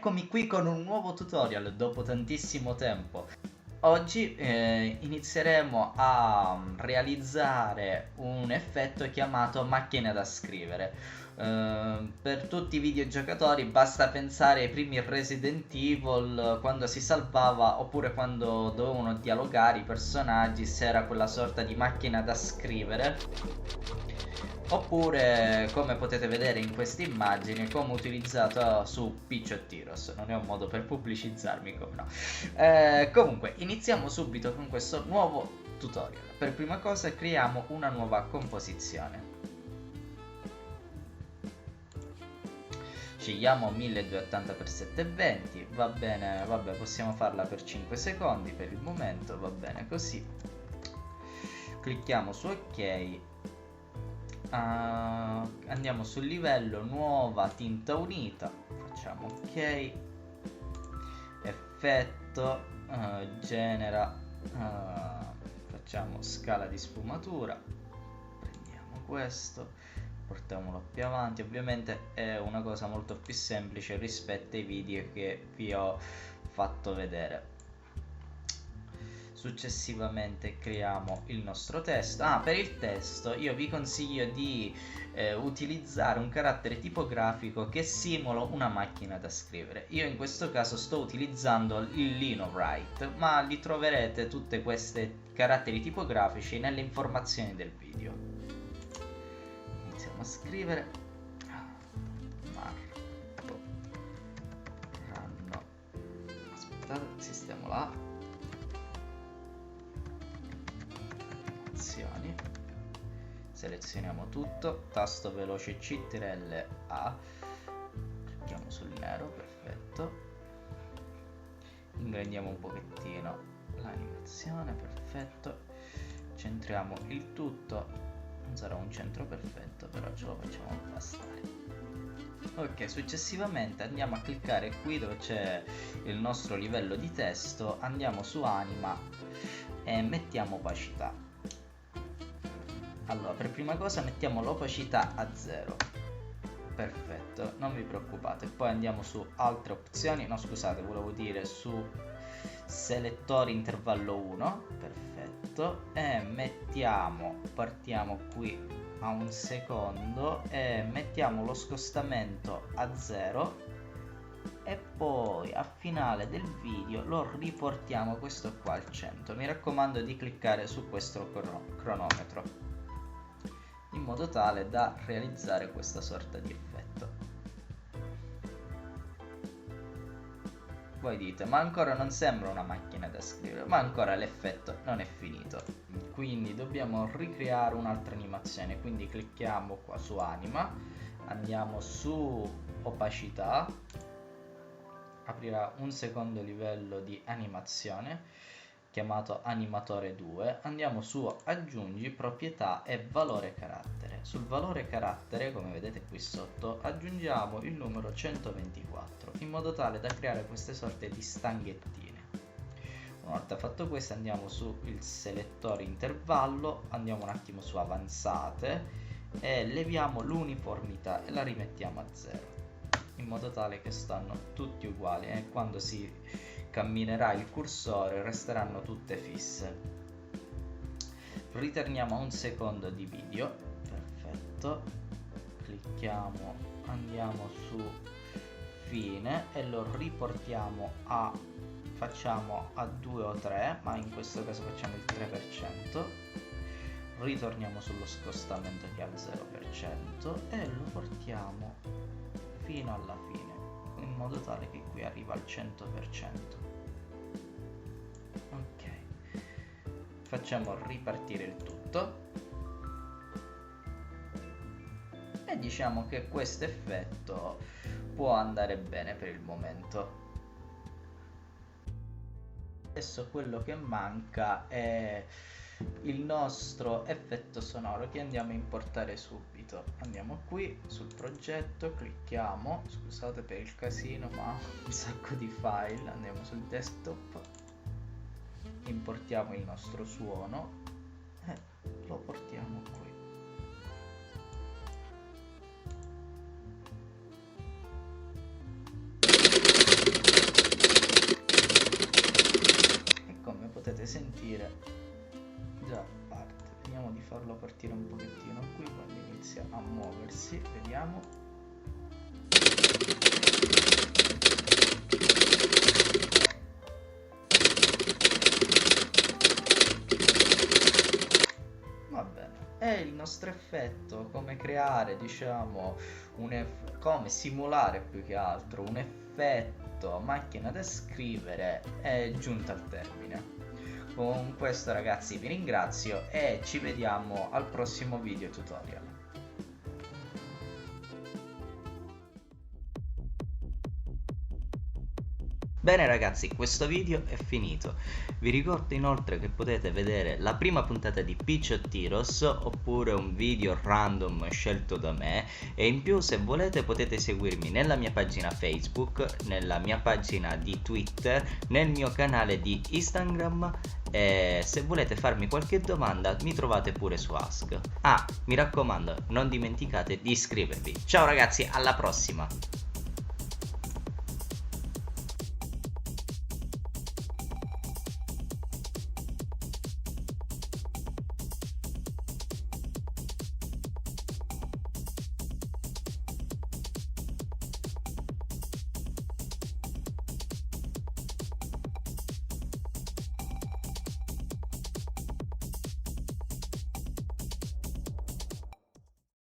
Eccomi qui con un nuovo tutorial dopo tantissimo tempo. Oggi inizieremo a realizzare un effetto chiamato macchina da scrivere. Per tutti i videogiocatori basta pensare ai primi Resident Evil, quando si salvava oppure quando dovevano dialogare i personaggi, se era quella sorta di macchina da scrivere. Oppure, come potete vedere in queste immagini, come utilizzato su Piccio Tiros. Non è un modo per pubblicizzarmi, come no. Comunque, iniziamo subito con questo nuovo tutorial. Per prima cosa creiamo una nuova composizione. Scegliamo 1280x720, va bene, vabbè, possiamo farla per 5 secondi per il momento, va bene così. Clicchiamo su ok. Andiamo sul livello nuova tinta unita, facciamo ok, effetto, genera, facciamo scala di sfumatura, prendiamo questo, portiamolo più avanti. Ovviamente è una cosa molto più semplice rispetto ai video che vi ho fatto vedere. Successivamente creiamo il nostro testo. Per il testo io vi consiglio di utilizzare un carattere tipografico che simula una macchina da scrivere. Io in questo caso sto utilizzando il Linowrite, ma li troverete tutte queste caratteri tipografici nelle informazioni del video. Iniziamo a scrivere Marco Ranno. Aspettate, sistemo là. Selezioniamo tutto, tasto veloce CTRL A, clicchiamo sul nero, perfetto, ingrandiamo un pochettino l'animazione, perfetto, centriamo il tutto, non sarà un centro perfetto, però ce lo facciamo bastare. Ok, successivamente andiamo a cliccare qui dove c'è il nostro livello di testo, andiamo su anima e mettiamo opacità. Allora, per prima cosa mettiamo l'opacità a 0. Perfetto, non vi preoccupate. Poi andiamo su altre opzioni. No, scusate, volevo dire su selettore intervallo 1. Perfetto. E partiamo qui a un secondo e mettiamo lo scostamento a 0. E poi a finale del video lo riportiamo questo qua al 100. Mi raccomando di cliccare su questo cronometro, in modo tale da realizzare questa sorta di effetto. Voi dite, ma ancora non sembra una macchina da scrivere, ma ancora l'effetto non è finito. Quindi dobbiamo ricreare un'altra animazione, quindi clicchiamo qua su anima, andiamo su opacità, aprirà un secondo livello di animazione chiamato animatore 2, andiamo su aggiungi proprietà e valore carattere. Sul valore carattere, come vedete qui sotto, aggiungiamo il numero 124 in modo tale da creare queste sorte di stanghettine. Una volta fatto questo andiamo su il selettore intervallo, andiamo un attimo su avanzate e leviamo l'uniformità e la rimettiamo a 0 in modo tale che stanno tutti uguali e quando si camminerà il cursore resteranno tutte fisse. Ritorniamo a un secondo di video, perfetto, clicchiamo, andiamo su fine e lo riportiamo facciamo a 2 o 3, ma in questo caso facciamo il 3%, ritorniamo sullo scostamento che è al 0% e lo portiamo fino alla fine, in modo tale che qui arriva al 100%. Ok, facciamo ripartire il tutto e diciamo che questo effetto può andare bene per il momento. Adesso quello che manca è il nostro effetto sonoro che andiamo a importare subito. Andiamo qui sul progetto, clicchiamo, scusate per il casino ma un sacco di file, andiamo sul desktop, importiamo il nostro suono e lo portiamo qui. potete sentire già parte. Vediamo di farlo partire un pochettino qui quando inizia a muoversi, vediamo. Va bene, è il nostro effetto, come creare, diciamo, come simulare più che altro un effetto macchina da scrivere è giunto al termine. Con questo ragazzi vi ringrazio e ci vediamo al prossimo video tutorial. Bene ragazzi, questo video è finito. Vi ricordo inoltre che potete vedere la prima puntata di Picciotti-Ross oppure un video random scelto da me, e in più se volete potete seguirmi nella mia pagina Facebook, nella mia pagina di Twitter, nel mio canale di Instagram, e se volete farmi qualche domanda mi trovate pure su Ask. Ah, mi raccomando, non dimenticate di iscrivervi. Ciao ragazzi, alla prossima!